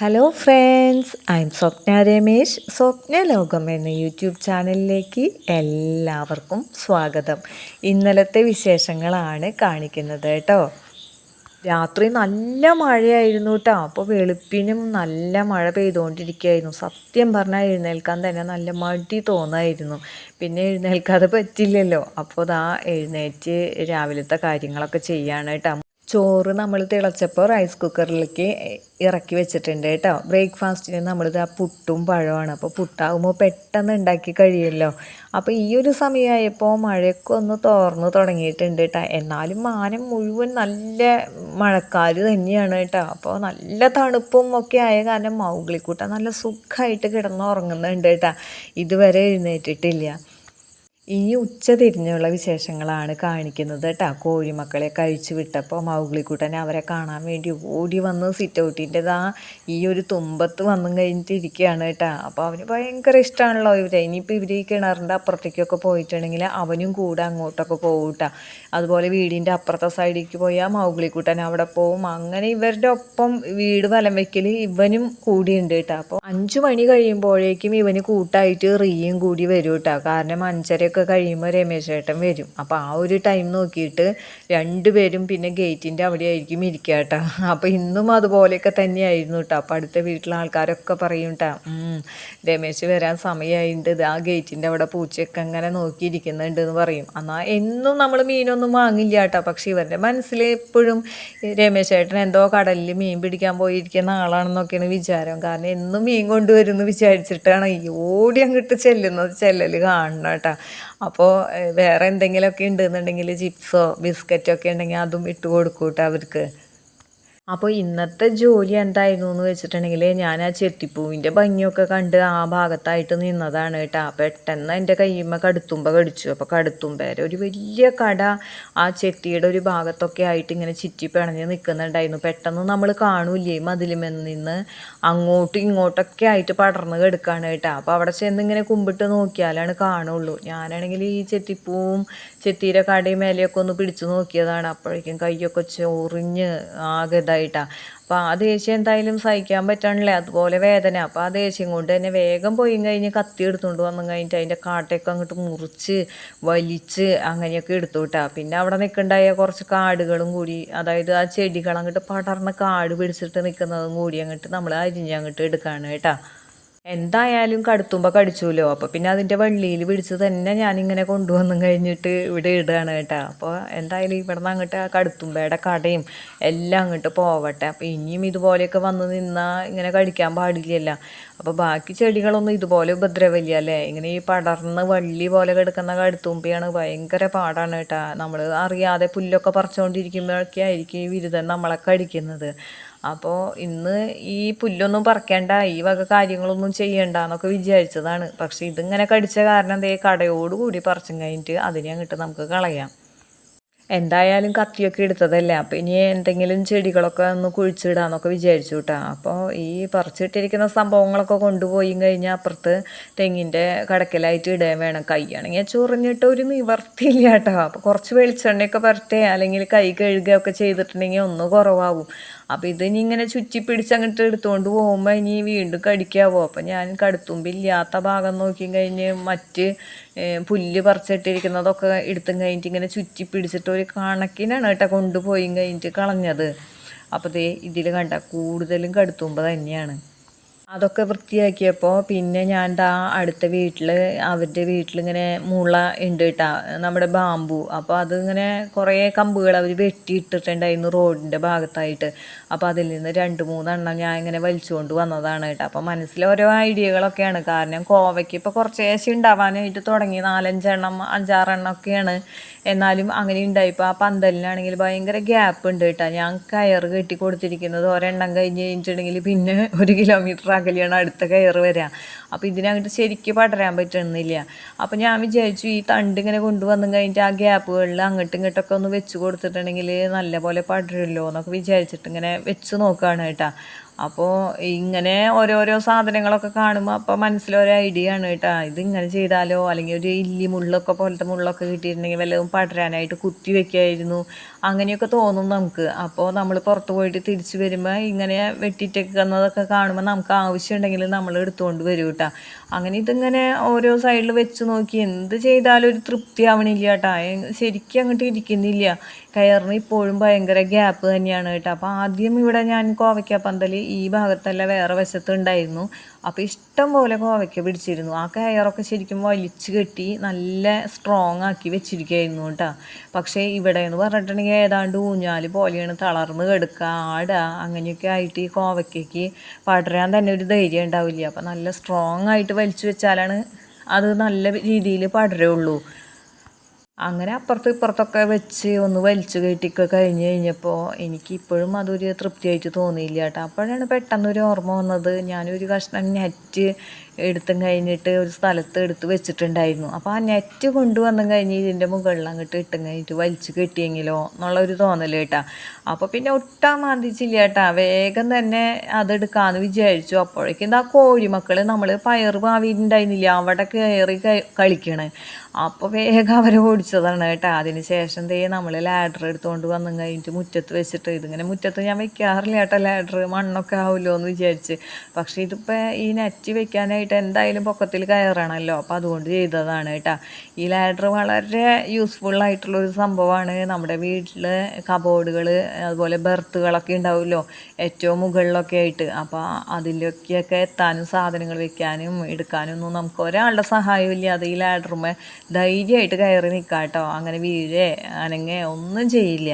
Hello friends, I M സ്വപ്ന രമേശ്. സ്വപ്ന ലോകം എന്ന YouTube ചാനലിലേക്ക് എല്ലാവർക്കും സ്വാഗതം. ഇന്നലത്തെ വിശേഷങ്ങളാണ് കാണിക്കുന്നത് കേട്ടോ. രാത്രി നല്ല മഴയായിരുന്നു കേട്ടോ. അപ്പോൾ വെളുപ്പിനും നല്ല മഴ പെയ്തുകൊണ്ടിരിക്കുകയായിരുന്നു. സത്യം പറഞ്ഞാൽ എഴുന്നേൽക്കാൻ തന്നെ നല്ല മടി തോന്നായിരുന്നു. പിന്നെ എഴുന്നേൽക്കാതെ പറ്റില്ലല്ലോ. അപ്പോൾ ദാ എഴുന്നേറ്റ് രാവിലത്തെ കാര്യങ്ങളൊക്കെ ചെയ്യാണ് കേട്ടോ. ചോറ് നമ്മൾ തിളച്ചപ്പോൾ റൈസ് കുക്കറിലേക്ക് ഇറക്കി വെച്ചിട്ടുണ്ട് കേട്ടോ. ബ്രേക്ക്ഫാസ്റ്റിന് നമ്മളിത് ആ പുട്ടും പഴമാണ്. അപ്പോൾ പുട്ടാകുമ്പോൾ പെട്ടെന്ന് ഉണ്ടാക്കി കഴിയുമല്ലോ. അപ്പോൾ ഈ ഒരു സമയമായപ്പോൾ മഴയൊക്കെ ഒന്ന് തോർന്ന് തുടങ്ങിയിട്ടുണ്ട് കേട്ടോ. എന്നാലും മാനം മുഴുവൻ നല്ല മഴക്കാല് തന്നെയാണ് കേട്ടോ. അപ്പോൾ നല്ല തണുപ്പും ഒക്കെ ആയ കാരണം മൗഗ്ലിക്കൂട്ട നല്ല സുഖമായിട്ട് കിടന്ന് ഉറങ്ങുന്നുണ്ട് കേട്ടോ. ഇതുവരെ എഴുന്നേറ്റിട്ടില്ല. ഇനി ഉച്ച തിരിഞ്ഞുള്ള വിശേഷങ്ങളാണ് കാണിക്കുന്നത് കേട്ടോ. കോഴിമക്കളെ കഴിച്ചു വിട്ടപ്പോൾ മൗഗ്ലിക്കുട്ടൻ അവരെ കാണാൻ വേണ്ടി ഓടി വന്ന് സിറ്റ് ഔട്ടിൻ്റെതാ ഈ ഒരു തുമ്പത്ത് വന്നും കഴിഞ്ഞിട്ട് ഇരിക്കുകയാണ് കേട്ടോ. അപ്പോൾ അവന് ഭയങ്കര ഇഷ്ടമാണല്ലോ ഇവരെ. ഇനിയിപ്പോൾ ഇവർ ഈ കിണറിൻ്റെ അപ്പുറത്തേക്കൊക്കെ പോയിട്ടുണ്ടെങ്കിൽ അവനും കൂടെ അങ്ങോട്ടൊക്കെ പോകും കേട്ടോ. അതുപോലെ വീടിൻ്റെ അപ്പുറത്തെ സൈഡിലേക്ക് പോയാൽ മൗഗ്ലിക്കുട്ടൻ അവിടെ പോവും. അങ്ങനെ ഇവരുടെ ഒപ്പം വീട് വലം വയ്ക്കൽ ഇവനും കൂടിയുണ്ട് കേട്ടോ. അപ്പോൾ 5 മണി കഴിയുമ്പോഴേക്കും ഇവന് കൂട്ടായിട്ട് റിയും കൂടി വരും കേട്ടോ. കാരണം 5:30 കഴിയുമ്പോൾ രമേശ് ചേട്ടൻ വരും. അപ്പോൾ ആ ഒരു ടൈം നോക്കിയിട്ട് രണ്ടുപേരും പിന്നെ ഗേറ്റിൻ്റെ അവിടെ ആയിരിക്കും ഇരിക്കുക കേട്ടോ. അപ്പോൾ ഇന്നും അതുപോലെയൊക്കെ തന്നെയായിരുന്നു കേട്ടോ. അപ്പോൾ അടുത്ത വീട്ടിലെ ആൾക്കാരൊക്കെ പറയും കേട്ടോ, രമേശ് വരാൻ സമയമായിട്ടുണ്ട്, ആ ഗേറ്റിൻ്റെ അവിടെ പൂച്ചയൊക്കെ അങ്ങനെ നോക്കിയിരിക്കുന്നുണ്ട് എന്ന് പറയും. എന്നാൽ എന്നും നമ്മൾ മീനൊന്നും വാങ്ങില്ല കേട്ടോ. പക്ഷേ ഇവരുടെ മനസ്സിൽ എപ്പോഴും രമേശ് ചേട്ടൻ എന്തോ കടലിൽ മീൻ പിടിക്കാൻ പോയിരിക്കുന്ന ആളാണെന്നൊക്കെയാണ് വിചാരം. കാരണം എന്നും മീൻ കൊണ്ടുവരുമെന്ന് വിചാരിച്ചിട്ടാണ് ഈ ഓടി അങ്ങോട്ട് ചെല്ലൽ കാണണം കേട്ടോ. അപ്പോൾ വേറെ എന്തെങ്കിലുമൊക്കെ ഉണ്ടെന്നുണ്ടെങ്കിൽ ചിപ്സോ ബിസ്ക്കറ്റോ ഒക്കെ ഉണ്ടെങ്കിൽ അതും ഇട്ട് കൊടുക്കും കേട്ടോ അവർക്ക്. അപ്പോൾ ഇന്നത്തെ ജോലി എന്തായിരുന്നു എന്ന് വെച്ചിട്ടുണ്ടെങ്കിൽ ഞാൻ ആ ചെത്തിപ്പൂവിൻ്റെ ഭംഗിയൊക്കെ കണ്ട് ആ ഭാഗത്തായിട്ട് നിന്നതാണ് കേട്ടോ. പെട്ടെന്ന് എൻ്റെ കയ്യുമ്മ കടുത്തുമ്പ കടിച്ചു. അപ്പോൾ കടുത്തുമ്പേരെ ഒരു വലിയ കട ആ ചെത്തിയുടെ ഒരു ഭാഗത്തൊക്കെ ആയിട്ട് ഇങ്ങനെ ചുറ്റി പിണഞ്ഞ് നിൽക്കുന്നുണ്ടായിരുന്നു. പെട്ടെന്ന് നമ്മൾ കാണൂലേ മതിലുമെന്ന് നിന്ന് അങ്ങോട്ടും ഇങ്ങോട്ടൊക്കെ ആയിട്ട് പടർന്ന് കിടക്കുകയാണ് കേട്ടോ. അപ്പോൾ അവിടെ ചെന്ന് ഇങ്ങനെ കുമ്പിട്ട് നോക്കിയാലാണ് കാണുള്ളൂ. ഞാനാണെങ്കിൽ ഈ ചെത്തിപ്പൂവും ചെത്തിയുടെ കടയും മേലെയൊക്കെ ഒന്ന് പിടിച്ചു നോക്കിയതാണ്. അപ്പോഴേക്കും കൈയൊക്കെ ചൊറിഞ്ഞ് ആകെ ഇതായിട്ടാണ്. അപ്പോൾ ആ ദേഷ്യം എന്തായാലും സഹിക്കാൻ പറ്റണില്ലേ, അതുപോലെ വേദന. അപ്പോൾ ആ ദേഷ്യം കൊണ്ട് തന്നെ വേഗം പോയി കഴിഞ്ഞ് കത്തി എടുത്തുകൊണ്ട് വന്നു കഴിഞ്ഞിട്ട് അതിൻ്റെ കാട്ടയൊക്കെ അങ്ങോട്ട് മുറിച്ച് വലിച്ച് അങ്ങനെയൊക്കെ എടുത്തു വിട്ടാ. പിന്നെ അവിടെ നിൽക്കണ്ടായ കുറച്ച് കാടുകളും കൂടി, അതായത് ആ ചെടികൾ അങ്ങോട്ട് പടർന്ന് കാട് പിടിച്ചിട്ട് നിൽക്കുന്നതും കൂടി അങ്ങോട്ട് നമ്മൾ അരിഞ്ഞങ്ങോട്ട് എടുക്കുകയാണ് കേട്ടോ. എന്തായാലും കടുത്തുമ്പോൾ കടിച്ചുല്ലോ. അപ്പോൾ പിന്നെ അതിൻ്റെ വള്ളിയിൽ പിടിച്ച് തന്നെ ഞാനിങ്ങനെ കൊണ്ടുവന്നും കഴിഞ്ഞിട്ട് ഇവിടെ ഇടുകയാണ് കേട്ടോ. അപ്പോൾ എന്തായാലും ഇവിടെ നിന്ന് അങ്ങോട്ട് ആ കടുത്തുമ്പയുടെ കടയും എല്ലാം അങ്ങോട്ട് പോവട്ടെ. അപ്പോൾ ഇനിയും ഇതുപോലെയൊക്കെ വന്ന് നിന്നാൽ ഇങ്ങനെ കടിക്കാൻ പാടില്ലല്ലോ. അപ്പോൾ ബാക്കി ചെടികളൊന്നും ഇതുപോലെ ഉപദ്രവമില്ല അല്ലേ. ഇങ്ങനെ ഈ പടർന്ന് വള്ളി പോലെ കിടക്കുന്ന കടുത്തുമ്പയാണ് ഭയങ്കര പാടാണ് കേട്ടോ. നമ്മൾ അറിയാതെ പുല്ലൊക്കെ പറിച്ചുകൊണ്ടിരിക്കുമ്പോഴൊക്കെ ആയിരിക്കും ഈ വിരുദ്ധൻ നമ്മളെ കടിക്കുന്നത്. അപ്പോൾ ഇന്ന് ഈ പുല്ലൊന്നും പറിക്കേണ്ട, ഈ വക കാര്യങ്ങളൊന്നും ചെയ്യണ്ട എന്നൊക്കെ വിചാരിച്ചതാണ്. പക്ഷെ ഇതിങ്ങനെ കടിച്ച കാരണം ദേ കടയോടുകൂടി പറിച്ചും കഴിഞ്ഞിട്ട് അതിനെ അങ്ങോട്ട് നമുക്ക് കളയാം. എന്തായാലും കത്തിയൊക്കെ എടുത്തതല്ലേ. അപ്പോൾ ഇനി എന്തെങ്കിലും ചെടികളൊക്കെ ഒന്ന് കുഴിച്ചിടാന്നൊക്കെ വിചാരിച്ചു കേട്ടോ. അപ്പോൾ ഈ പറിച്ചിട്ടിരിക്കുന്ന സംഭവങ്ങളൊക്കെ കൊണ്ടുപോയി കഴിഞ്ഞാൽ അപ്പുറത്ത് തെങ്ങിൻ്റെ കടക്കലായിട്ട് ഇടാൻ വേണം. കൈയാണെങ്കിൽ ചൊറിഞ്ഞിട്ട് ഒരു നിവർത്തിയില്ല കേട്ടോ. അപ്പോൾ കുറച്ച് വെളിച്ചെണ്ണയൊക്കെ പരട്ടെ അല്ലെങ്കിൽ കൈ കഴുകുകയൊക്കെ ചെയ്തിട്ടുണ്ടെങ്കിൽ ഒന്ന് കുറവാകും. അപ്പോൾ ഇതിനി ഇങ്ങനെ ചുറ്റി പിടിച്ച് അങ്ങോട്ട് എടുത്തുകൊണ്ട് പോകുമ്പോൾ ഇനി വീണ്ടും കടിക്കാവോ. അപ്പോൾ ഞാൻ കടുത്തുമ്പില്ലാത്ത ഭാഗം നോക്കി കഴിഞ്ഞ് മറ്റ് പുല്ല് പറിച്ചിട്ടിരിക്കുന്നതൊക്കെ എടുത്തും കഴിഞ്ഞിട്ട് ഇങ്ങനെ ചുറ്റി പിടിച്ചിട്ട് ഒരു കണക്കിനാണ് കേട്ടോ കൊണ്ടുപോയി കഴിഞ്ഞിട്ട് കളഞ്ഞത്. അപ്പോൾ ദേ ഇതിൽ കണ്ട കൂടുതലും കടുത്തുമ്പ് തന്നെയാണ്. അതൊക്കെ വൃത്തിയാക്കിയപ്പോൾ പിന്നെ ഞാൻ അടുത്ത വീട്ടിൽ അവരുടെ വീട്ടിലിങ്ങനെ മുള ഉണ്ട് കേട്ടോ, നമ്മുടെ ബാമ്പു. അപ്പോൾ അതിങ്ങനെ കുറേ കമ്പുകൾ അവർ വെട്ടിയിട്ടിട്ടുണ്ടായിരുന്നു റോഡിൻ്റെ ഭാഗത്തായിട്ട്. അപ്പോൾ അതിൽ നിന്ന് 2-3 എണ്ണം ഞാൻ ഇങ്ങനെ വലിച്ചുകൊണ്ട് വന്നതാണ് കേട്ടോ. അപ്പോൾ മനസ്സിൽ ഓരോ ഐഡിയകളൊക്കെയാണ്. കാരണം കോവയ്ക്ക് ഇപ്പോൾ കുറച്ച് ഏശം ഉണ്ടാവാനായിട്ട് തുടങ്ങി, 4-5 എണ്ണം 5-6 എണ്ണം ഒക്കെയാണ്. എന്നാലും അങ്ങനെ ഉണ്ടായിപ്പോൾ ആ പന്തലിനാണെങ്കിൽ ഭയങ്കര ഗ്യാപ്പ് ഉണ്ട് കേട്ടോ. ഞാൻ കയറ് കെട്ടി കൊടുത്തിരിക്കുന്നത് ഒരെണ്ണം കഴിഞ്ഞ് കഴിഞ്ഞിട്ടുണ്ടെങ്കിൽ പിന്നെ 1 കിലോമീറ്റർ അകലെയാണ് അടുത്ത കയറ് വരിക. അപ്പോൾ ഇതിനങ്ങോട്ട് ശരിക്കും പടരാൻ പറ്റുന്നില്ല. അപ്പോൾ ഞാൻ വിചാരിച്ചു ഈ തണ്ട് ഇങ്ങനെ കൊണ്ടുവന്നു കഴിഞ്ഞിട്ട് ആ ഗ്യാപ്പുകളിൽ അങ്ങോട്ടും ഇങ്ങോട്ടൊക്കെ ഒന്ന് വെച്ച് കൊടുത്തിട്ടുണ്ടെങ്കിൽ നല്ലപോലെ പടരുമല്ലോ എന്നൊക്കെ വിചാരിച്ചിട്ട് ഇങ്ങനെ വെച്ച് നോക്കുകയാണ് കേട്ടോ. അപ്പോൾ ഇങ്ങനെ ഓരോരോ സാധനങ്ങളൊക്കെ കാണുമ്പോൾ അപ്പോൾ മനസ്സിലൊരു ഐഡിയ ആണ് കേട്ടോ. ഇതിങ്ങനെ ചെയ്താലോ, അല്ലെങ്കിൽ ഒരു ഇല്ലി മുള്ളൊക്കെ പോലത്തെ മുള്ളൊക്കെ കിട്ടിയിട്ടുണ്ടെങ്കിൽ വല്ലതും പടരാനായിട്ട് കുത്തി വെക്കായിരുന്നു. അങ്ങനെയൊക്കെ തോന്നും നമുക്ക്. അപ്പോൾ നമ്മൾ പുറത്ത് പോയിട്ട് തിരിച്ച് വരുമ്പോൾ ഇങ്ങനെ വെട്ടിയിട്ടേക്കുന്നതൊക്കെ കാണുമ്പോൾ നമുക്ക് ആവശ്യമുണ്ടെങ്കിൽ നമ്മൾ എടുത്തുകൊണ്ട് വരും കേട്ടോ. അങ്ങനെ ഇതിങ്ങനെ ഓരോ സൈഡിൽ വെച്ച് നോക്കി എന്ത് ചെയ്താലും ഒരു തൃപ്തി ആവണില്ല കേട്ടോ. ശരിക്കും അങ്ങോട്ട് ഇരിക്കുന്നില്ല. കയറിന് ഇപ്പോഴും ഭയങ്കര ഗ്യാപ്പ് തന്നെയാണ് കേട്ടോ. അപ്പോൾ ആദ്യം ഇവിടെ ഞാൻ കോവയ്ക്ക പന്തൽ ഈ ഭാഗത്തല്ല വേറെ വശത്ത് ഉണ്ടായിരുന്നു. അപ്പോൾ ഇഷ്ടം പോലെ കോവയ്ക്ക പിടിച്ചിരുന്നു. ആ കയറൊക്കെ ശരിക്കും വലിച്ചു കെട്ടി നല്ല സ്ട്രോങ് ആക്കി വെച്ചിരിക്കുകയായിരുന്നു കേട്ടോ. പക്ഷേ ഇവിടെ എന്ന് പറഞ്ഞിട്ടുണ്ടെങ്കിൽ ഏതാണ്ട് ഊഞ്ഞാൽ പോലെയാണ്, തളർന്ന് കിടക്കുക, ആടുക, അങ്ങനെയൊക്കെ ആയിട്ട് ഈ കോവയ്ക്കയ്ക്ക് പടരാൻ തന്നെ ഒരു ധൈര്യം ഉണ്ടാവില്ല. അപ്പോൾ നല്ല സ്ട്രോങ് ആയിട്ട് വലിച്ചു വെച്ചാലാണ് അത് നല്ല രീതിയിൽ പടരുള്ളൂ. അങ്ങനെ അപ്പുറത്തും ഇപ്പുറത്തൊക്കെ വെച്ച് ഒന്ന് വലിച്ചു കയറ്റിയൊക്കെ കഴിഞ്ഞ് കഴിഞ്ഞപ്പോൾ എനിക്കിപ്പോഴും അതൊരു തൃപ്തിയായിട്ട് തോന്നിയില്ല കേട്ടോ. അപ്പോഴാണ് പെട്ടെന്നൊരു ഓർമ്മ വന്നത്, ഞാനൊരു കഷ്ണം നെറ്റ് എടുത്തും കഴിഞ്ഞിട്ട് ഒരു സ്ഥലത്ത് എടുത്ത് വെച്ചിട്ടുണ്ടായിരുന്നു. അപ്പോൾ ആ നെറ്റ് കൊണ്ടുവന്നും കഴിഞ്ഞ് ഇതിൻ്റെ മുകളിൽ അങ്ങോട്ട് ഇട്ടും കഴിഞ്ഞിട്ട് വലിച്ചു കെട്ടിയെങ്കിലോ എന്നുള്ളൊരു തോന്നൽ കേട്ടോ. അപ്പോൾ പിന്നെ ഒട്ടാൻ മാന്തിച്ചില്ല കേട്ടോ, വേഗം തന്നെ അതെടുക്കാമെന്ന് വിചാരിച്ചു. അപ്പോഴേക്കും ഇതാ കോഴിമക്കൾ നമ്മൾ പയർ പാവിയിട്ടുണ്ടായിരുന്നില്ല അവിടെ കയറി കളിക്കണേ. അപ്പോൾ വേഗം അവരെ ഓടിച്ചതാണ് കേട്ടോ. അതിന് ശേഷം നമ്മൾ ലാഡർ എടുത്തുകൊണ്ട് വന്നും കഴിഞ്ഞിട്ട് മുറ്റത്ത് വെച്ചിട്ട്, ഇതിങ്ങനെ മുറ്റത്ത് ഞാൻ വെക്കാറില്ല കേട്ടോ ലാഡർ, മണ്ണൊക്കെ ആവുമല്ലോ എന്ന് വിചാരിച്ച്. പക്ഷേ ഇതിപ്പോൾ ഈ നെറ്റ് വെക്കാനായിട്ട് എന്തായാലും പൊക്കത്തിൽ കയറണമല്ലോ, അപ്പോൾ അതുകൊണ്ട് ചെയ്തതാണ് കേട്ടോ. ഈ ലാഡർ വളരെ യൂസ്ഫുള്ളായിട്ടുള്ളൊരു സംഭവമാണ്. നമ്മുടെ വീട്ടിൽ കബോർഡുകൾ അതുപോലെ ബെർത്തുകളൊക്കെ ഉണ്ടാവുമല്ലോ ഏറ്റവും മുകളിലൊക്കെ ആയിട്ട്. അപ്പോൾ അതിലൊക്കെയൊക്കെ എത്താനും സാധനങ്ങൾ വെക്കാനും എടുക്കാനും ഒന്നും നമുക്ക് ഒരാളുടെ സഹായമില്ലാതെ ഈ ലാഡറുമേ ധൈര്യമായിട്ട് കയറി നിൽക്കാം കേട്ടോ. അങ്ങനെ വീഴേ അനങ്ങേ ഒന്നും ചെയ്യില്ല.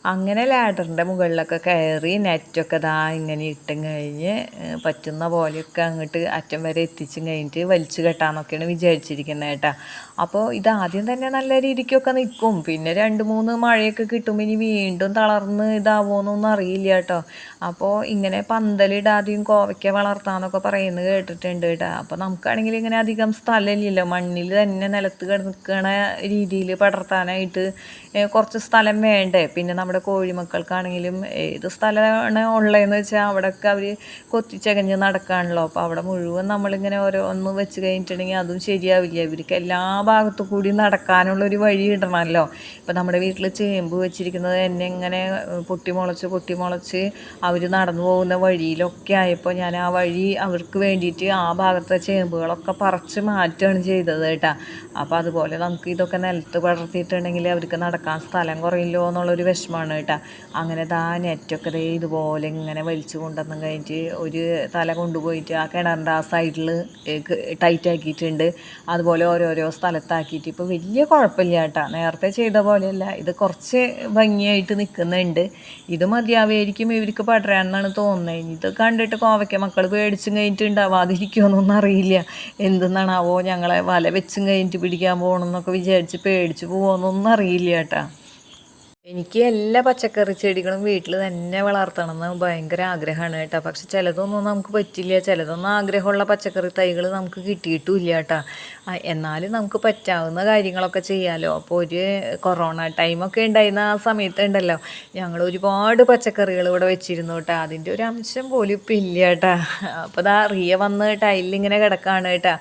അങ്ങനെ ലാഡറിൻ്റെ മുകളിലൊക്കെ കയറി നെറ്റൊക്കെ ദാ ഇങ്ങനെ ഇട്ടും കഴിഞ്ഞ് പറ്റുന്ന പോലെയൊക്കെ അങ്ങോട്ട് അറ്റം വരെ എത്തിച്ചും കഴിഞ്ഞിട്ട് വലിച്ചു കെട്ടാമെന്നൊക്കെയാണ് വിചാരിച്ചിരിക്കുന്നത് കേട്ടോ. അപ്പോൾ ഇതാദ്യം തന്നെ നല്ല രീതിക്കൊക്കെ നിൽക്കും, പിന്നെ 2-3 മഴയൊക്കെ കിട്ടുമ്പോൾ ഇനി വീണ്ടും തളർന്ന് ഇതാവുമെന്നൊന്നും അറിയില്ല കേട്ടോ. അപ്പോൾ ഇങ്ങനെ പന്തലിടാതെയും കോവയ്ക്ക വളർത്താമെന്നൊക്കെ പറയുന്നത് കേട്ടിട്ടുണ്ട് കേട്ടോ. അപ്പോൾ നമുക്കാണെങ്കിൽ ഇങ്ങനെ അധികം സ്ഥലമില്ലല്ലോ, മണ്ണിൽ തന്നെ നിലത്ത് കിടക്കണ രീതിയിൽ പടർത്താനായിട്ട് കുറച്ച് സ്ഥലം വേണ്ടേ. പിന്നെ നമ്മുടെ കോഴിമക്കൾക്കാണെങ്കിലും ഏത് സ്ഥലമാണ് ഉള്ളതെന്ന് വെച്ചാൽ അവിടെയൊക്കെ അവർ കൊത്തിച്ചകഞ്ഞ് നടക്കാണല്ലോ. അപ്പോൾ അവിടെ മുഴുവൻ നമ്മളിങ്ങനെ ഓരോന്ന് വെച്ച് കഴിഞ്ഞിട്ടുണ്ടെങ്കിൽ അതും ശരിയാവില്ല. ഇവർക്ക് എല്ലാ ഭാഗത്തു കൂടി നടക്കാനുള്ളൊരു വഴി ഇടണമല്ലോ. ഇപ്പോൾ നമ്മുടെ വീട്ടിൽ ചേമ്പ് വെച്ചിരിക്കുന്നത് എന്നെ ഇങ്ങനെ പൊട്ടിമുളച്ച് അവർ നടന്നു പോകുന്ന വഴിയിലൊക്കെ ആയപ്പോൾ ഞാൻ ആ വഴി അവർക്ക് വേണ്ടിയിട്ട് ആ ഭാഗത്തെ ചേമ്പുകളൊക്കെ പറിച്ച് മാറ്റുകയാണ് ചെയ്തത് കേട്ടോ. അപ്പോൾ അതുപോലെ നമുക്ക് ഇതൊക്കെ നിലത്ത് പടർത്തിയിട്ടുണ്ടെങ്കിൽ അവർക്ക് നടക്കാൻ സ്ഥലം കുറയില്ലോ എന്നുള്ളൊരു വിഷമമാണ് കേട്ടോ. അങ്ങനെ നെറ്റൊക്കെ ഇതുപോലെ ഇങ്ങനെ വലിച്ചു കൊണ്ടുവന്നും കഴിഞ്ഞിട്ട് ഒരു തല കൊണ്ടുപോയിട്ട് ആ കിണറിൻ്റെ ആ സൈഡിൽ ടൈറ്റ് ആക്കിയിട്ടുണ്ട്. അതുപോലെ ഓരോരോ സ്ഥലത്താക്കിയിട്ട് ഇപ്പോൾ വലിയ കുഴപ്പമില്ല കേട്ടോ. നേരത്തെ ചെയ്ത പോലെയല്ല, ഇത് കുറച്ച് ഭംഗിയായിട്ട് നിൽക്കുന്നുണ്ട്. ഇത് മതിയാവുമായിരിക്കും ഇവർക്ക് പടരാമെന്നാണ് തോന്നുന്നത്. ഇത് കണ്ടിട്ട് കോവയ്ക്ക മക്കൾ പേടിച്ചും കഴിഞ്ഞിട്ട് ഉണ്ടാവാതിരിക്കുമെന്നൊന്നും അറിയില്ല. എന്തെന്നാണാവോ ഞങ്ങളെ വല വെച്ചും കഴിഞ്ഞിട്ട് പിടിക്കാൻ പോകണമെന്നൊക്കെ വിചാരിച്ച് പേടിച്ച് പോകുമെന്നൊന്നും അറിയില്ല കേട്ടോ. എനിക്ക് എല്ലാ പച്ചക്കറി ചെടികളും വീട്ടിൽ തന്നെ വളർത്തണമെന്ന് ഭയങ്കര ആഗ്രഹമാണ് കേട്ടോ. പക്ഷെ ചിലതൊന്നും നമുക്ക് പറ്റില്ല, ചിലതൊന്നും ആഗ്രഹമുള്ള പച്ചക്കറി തൈകൾ നമുക്ക് കിട്ടിയിട്ടുമില്ല കേട്ടോ. എന്നാലും നമുക്ക് പറ്റാവുന്ന കാര്യങ്ങളൊക്കെ ചെയ്യാമല്ലോ. അപ്പോൾ ഒരു കൊറോണ ടൈമൊക്കെ ഉണ്ടായിരുന്ന ആ സമയത്തുണ്ടല്ലോ, ഞങ്ങൾ ഒരുപാട് പച്ചക്കറികൾ ഇവിടെ വെച്ചിരുന്നു കേട്ടോ. അതിൻ്റെ ഒരു അംശം പോലും ഇപ്പം ഇല്ല കേട്ടോ. അപ്പോൾ ഇതാ റിയ വന്ന് ടൈലിങ്ങനെ കിടക്കുകയാണ് കേട്ടോ.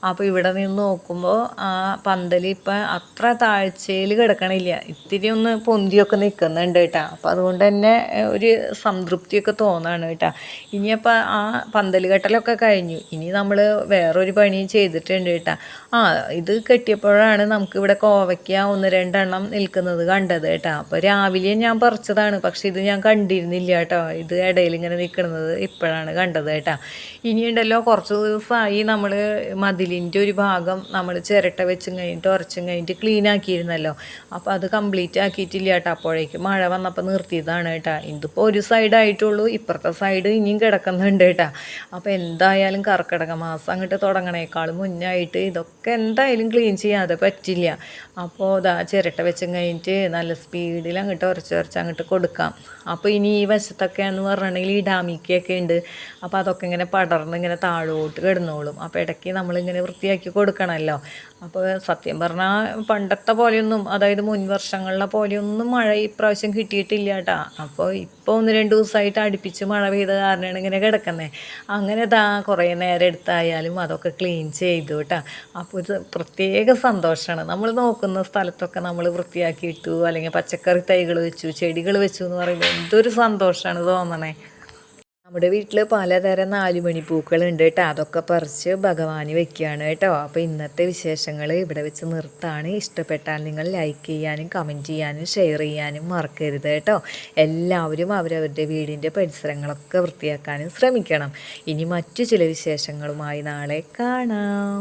അപ്പോൾ ഇവിടെ നിന്ന് നോക്കുമ്പോൾ ആ പന്തൽ ഇപ്പം അത്ര താഴ്ചയിൽ കിടക്കണില്ല, ഇത്തിരി ഒന്ന് പൊന്തിയൊക്കെ നിൽക്കുന്നുണ്ട് കേട്ടോ. അപ്പോൾ അതുകൊണ്ട് തന്നെ ഒരു സംതൃപ്തിയൊക്കെ തോന്നുകയാണ് കേട്ടോ. ഇനിയപ്പോൾ ആ പന്തൽ കെട്ടലൊക്കെ കഴിഞ്ഞു, ഇനി നമ്മൾ വേറൊരു പണി ചെയ്തിട്ടുണ്ട് കേട്ടോ. ഇത് കെട്ടിയപ്പോഴാണ് നമുക്കിവിടെ കോവയ്ക്ക 1-2 എണ്ണം നിൽക്കുന്നത് കണ്ടത് കേട്ടോ. അപ്പോൾ രാവിലെ ഞാൻ പറിച്ചതാണ്, പക്ഷേ ഇത് ഞാൻ കണ്ടിരുന്നില്ല കേട്ടോ. ഇത് ഇടയിൽ ഇങ്ങനെ നിൽക്കുന്നത് ഇപ്പോഴാണ് കണ്ടത് കേട്ടോ. ഇനിയുണ്ടല്ലോ കുറച്ച് ദിവസമായി നമ്മൾ മതിലിൻ്റെ ഒരു ഭാഗം നമ്മൾ ചിരട്ട വെച്ചും കഴിഞ്ഞിട്ട് ഉറച്ചും കഴിഞ്ഞിട്ട് ക്ലീൻ ആക്കിയിരുന്നല്ലോ. അപ്പോൾ അത് കംപ്ലീറ്റ് ആക്കിയിട്ടില്ല കേട്ടോ. അപ്പോഴേക്കും മഴ വന്നപ്പോൾ നിർത്തിയതാണ് കേട്ടോ. ഇതിപ്പോൾ ഒരു സൈഡായിട്ടുള്ളൂ, ഇപ്പുറത്തെ സൈഡ് ഇനിയും കിടക്കുന്നുണ്ട് കേട്ടോ. അപ്പോൾ എന്തായാലും കർക്കിടക മാസം അങ്ങോട്ട് തുടങ്ങണേക്കാളും മുന്നായിട്ട് ഇതൊക്കെ എന്തായാലും ക്ലീൻ ചെയ്യാതെ പറ്റില്ല. അപ്പോൾ ചിരട്ട വെച്ചും കഴിഞ്ഞിട്ട് നല്ല സ്പീഡിൽ അങ്ങോട്ട് ഉരച്ച് അങ്ങോട്ട് കൊടുക്കാം. അപ്പോൾ ഇനി ഈ വശത്തൊക്കെയാണെന്ന് പറഞ്ഞിട്ടുണ്ടെങ്കിൽ ഈ ഡാമിക്കൊക്കെ ഉണ്ട്. അപ്പോൾ അതൊക്കെ ഇങ്ങനെ പടർന്ന് ഇങ്ങനെ താഴോട്ട് കിടന്നോളും. അപ്പോൾ ഇടയ്ക്ക് നമ്മളിങ്ങനെ വൃത്തിയാക്കി കൊടുക്കണമല്ലോ. അപ്പോൾ സത്യം പറഞ്ഞാൽ പണ്ടത്തെ പോലെയൊന്നും, അതായത് മുൻ വർഷങ്ങളിലെ പോലെയൊന്നും ഒന്നും മഴ ഇപ്രാവശ്യം കിട്ടിയിട്ടില്ല കേട്ടോ. അപ്പോൾ ഇപ്പോൾ 1-2 ദിവസമായിട്ട് അടുപ്പിച്ച് മഴ പെയ്ത കാരണമാണ് ഇങ്ങനെ കിടക്കുന്നത്. അങ്ങനെ കുറേ നേരം എടുത്തായാലും അതൊക്കെ ക്ലീൻ ചെയ്തു കേട്ടോ. അപ്പോൾ ഇത് പ്രത്യേക സന്തോഷമാണ്. നമ്മൾ നോക്കുന്ന സ്ഥലത്തൊക്കെ നമ്മൾ വൃത്തിയാക്കിയിട്ടു, അല്ലെങ്കിൽ പച്ചക്കറി തൈകൾ വെച്ചു, ചെടികൾ വെച്ചു എന്ന് പറയുമ്പോൾ എന്തൊരു സന്തോഷമാണ് തോന്നണേ. നമ്മുടെ വീട്ടിൽ പലതരം 4 മണിപ്പൂക്കളുണ്ട് കേട്ടോ. അതൊക്കെ പറിച്ച് ഭഗവാന് വെക്കുകയാണ് കേട്ടോ. അപ്പോൾ ഇന്നത്തെ വിശേഷങ്ങൾ ഇവിടെ വെച്ച് നിർത്താണ്. ഇഷ്ടപ്പെട്ടാൽ നിങ്ങൾ ലൈക്ക് ചെയ്യാനും കമൻറ്റ് ചെയ്യാനും ഷെയർ ചെയ്യാനും മറക്കരുത് കേട്ടോ. എല്ലാവരും അവരവരുടെ വീടിൻ്റെ പരിസരങ്ങളൊക്കെ വൃത്തിയാക്കാനും ശ്രമിക്കണം. ഇനി മറ്റു ചില വിശേഷങ്ങളുമായി നാളെ കാണാം.